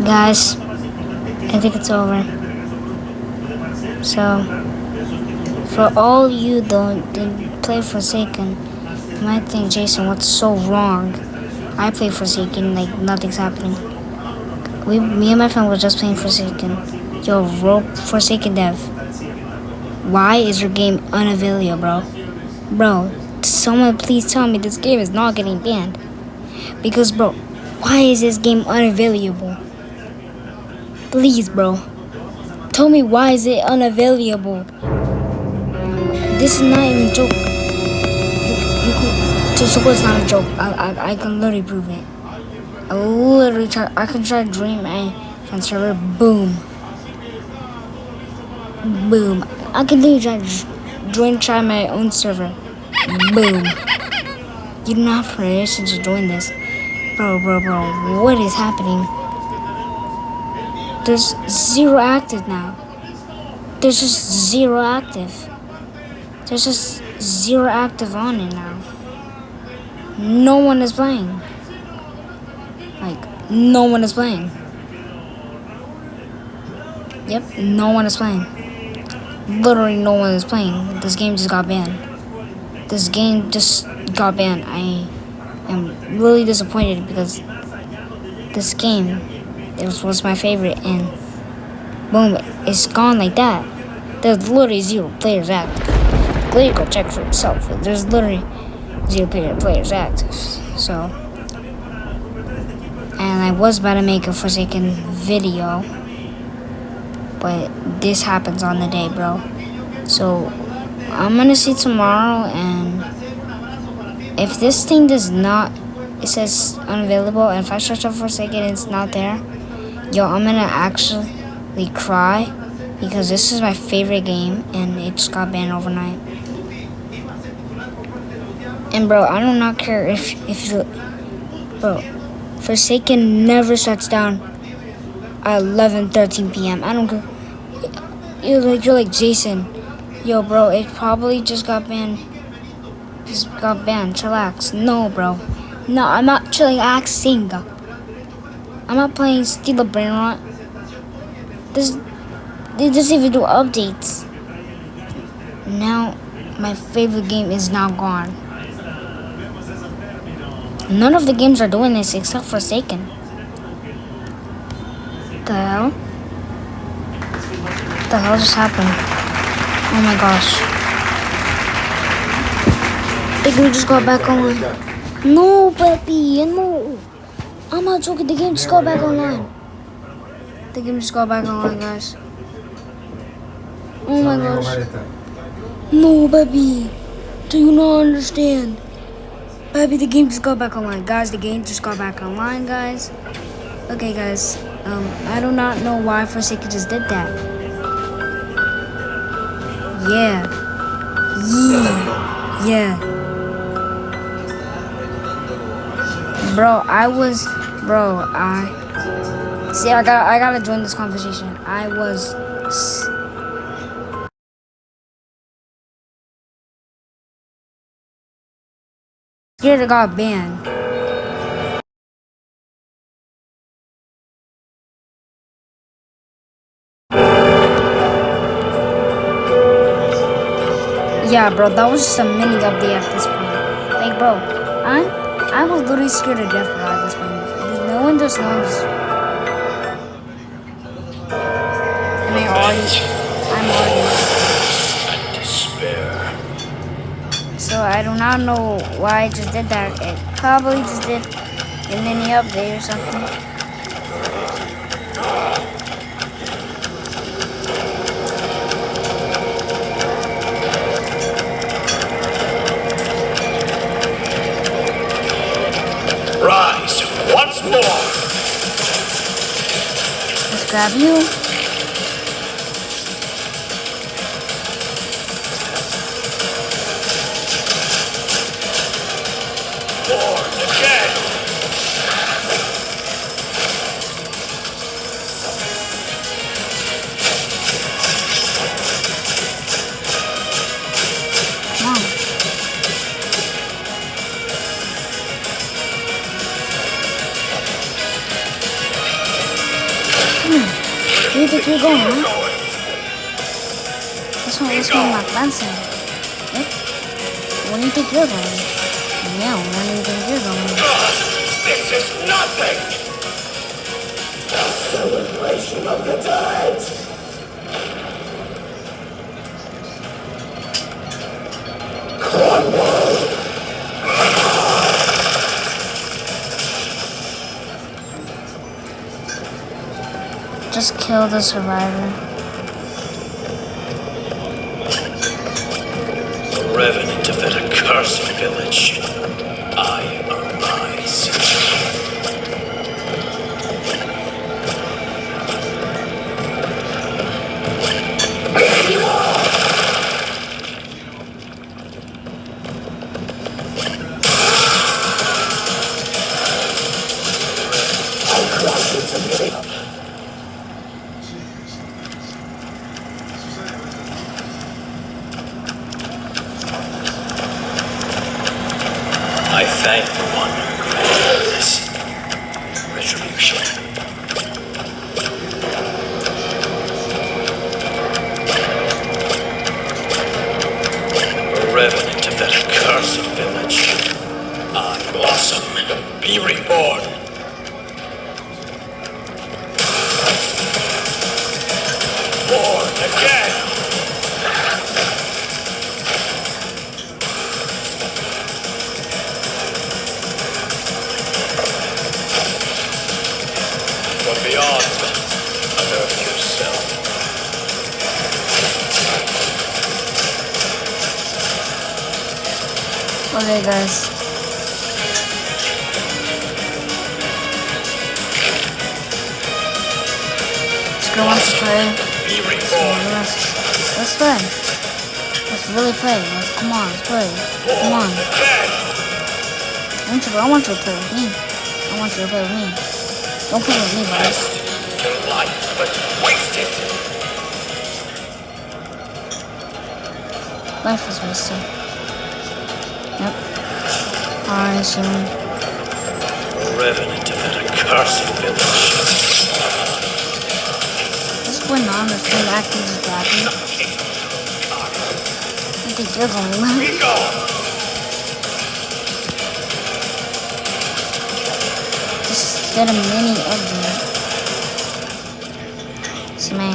Guys, I think it's over. So, for all you don't play Forsaken, you might think, Jason, what's so wrong? I play Forsaken, like nothing's happening. Me and my friend were just playing Forsaken. Yo, rope Forsaken dev. Why is your game unavailable, bro? Bro, someone please tell me this game is not getting banned. Because, bro, why is this game unavailable? Please, bro. Tell me why is it unavailable? This is not even a joke. You can, just so it's not a joke. I can literally prove it. I can try to dream a fan server. Boom. Boom. I can literally try my own server. Boom. You don't have permission to join this. Bro. What is happening? There's 0 active now. There's just 0 active. There's just 0 active on it now. No one is playing. Like, no one is playing. Yep, no one is playing. Literally no one is playing. This game just got banned. I am really disappointed because this game was my favorite, and boom, it's gone like that. There's literally 0 players active. Literally go check for yourself. There's literally 0 players active. So, and I was about to make a Forsaken video, but this happens on the day, bro. So I'm gonna see tomorrow, and if this thing does not, it says unavailable, and if I search up Forsaken and it's not there, yo, I'm gonna actually cry because this is my favorite game and it just got banned overnight. And bro, I do not care if you, bro, Forsaken never shuts down at 11:13 p.m. I don't care. You're like Jason. Yo, bro, it probably just got banned. Chillax. No, bro. No, I'm not chillaxing. I'm not playing Steal a Brain Rot. They doesn't even do updates. Now, my favorite game is now gone. None of the games are doing this except Forsaken. The hell? What the hell just happened? Oh my gosh. The game just got back online. No, baby, no. I'm not joking, the game just got back online. The game just got back online, guys. Oh my gosh. No, baby. Do you not understand? Baby, the game just got back online. Guys, the game just got back online, guys. Okay, guys. I do not know why Forsaken just did that. Yeah. Bro, see, I gotta join this conversation. I was scared it got banned. Yeah, bro, that was just a mini update at this point. Like, bro, I was literally scared to death at this point. No one just knows. And I'm already. So I do not know why I just did that. It probably just did a mini update or something. Rise once more. Let's grab you. Born again. Come on. Where do you think you're going, huh? That's what my friend said. Yep. Where do you think you're going? Yeah, where do you think you're going? This is nothing! The celebration of the dead! Just kill the survivor. The revenant of that accursed village. I arise. I thank the one who created this retribution. A revenant of that accursed village. I blossom, be reborn. Born again. From beyond, unearth yourself. Okay, guys. Let's go on to play. Be reborn. Let's play. Let's really play. Come on, let's play. Come Born on. again. I want you to play with me. I want you to play with me. Don't play with me, buddy. Your life was wasted. Life is wasted. Yep. Alright, so A revenant of that accursed village. what's going on with him acting as Gabby? I think you're going to win. Be gone. Just get a mini exit. It's me.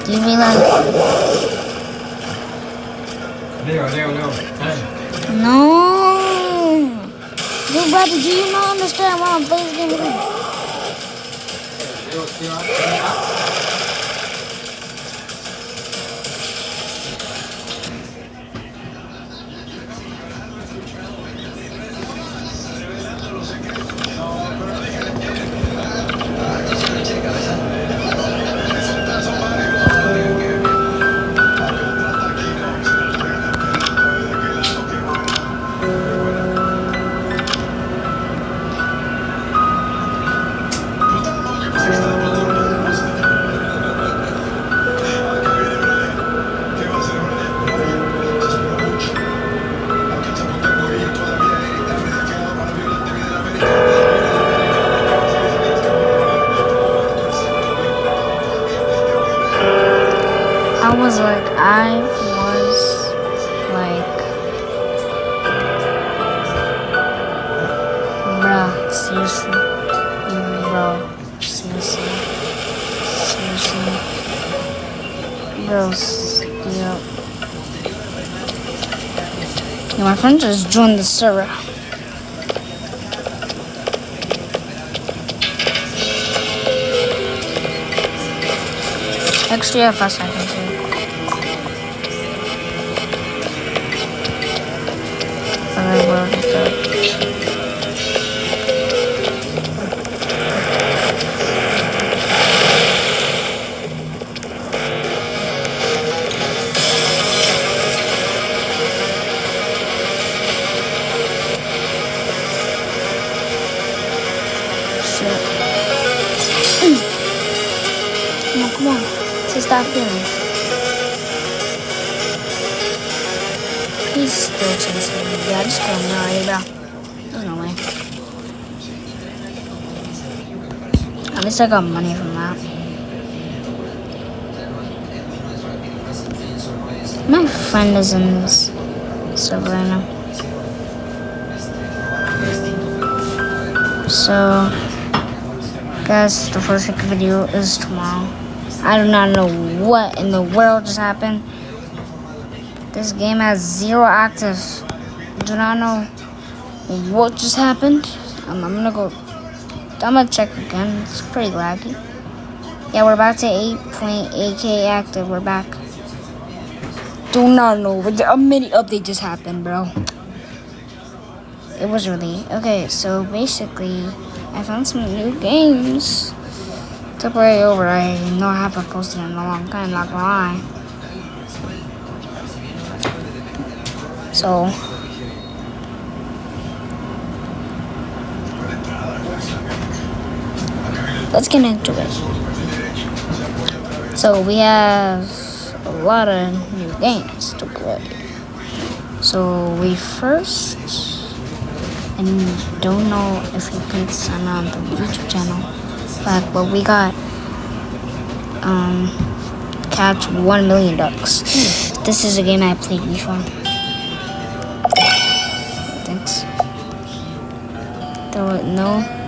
Do you realize? Leo. Hey. No! Dude, Bobby, do you not understand why I'm playing this game with you? Leo. Seriously. Bro. Seriously. Bro, yeah, my friend just joined the server. Extra 5 seconds. Okay, well, Come on. Taste that feeling. He's still chasing me. Yeah, just kill me already, bro. There's no way. At least I got money from that. My friend is in this server right now. So, guys, the first video is tomorrow. I do not know what in the world just happened. This game has 0 active. Do not know what just happened. I'm gonna check again. It's pretty laggy. Yeah, we're back to 8.8k active. We're back. Do not know. A mini update just happened, bro. It was really okay. So basically, I found some new games to play over. I know I haven't posted in a long time. Not gonna lie. So. Let's get into it. So we have a lot of new games to play. So we first, and don't know if you can sign on the YouTube channel, but we got catch 1 million ducks. This is a game I played before. Thanks. There was no.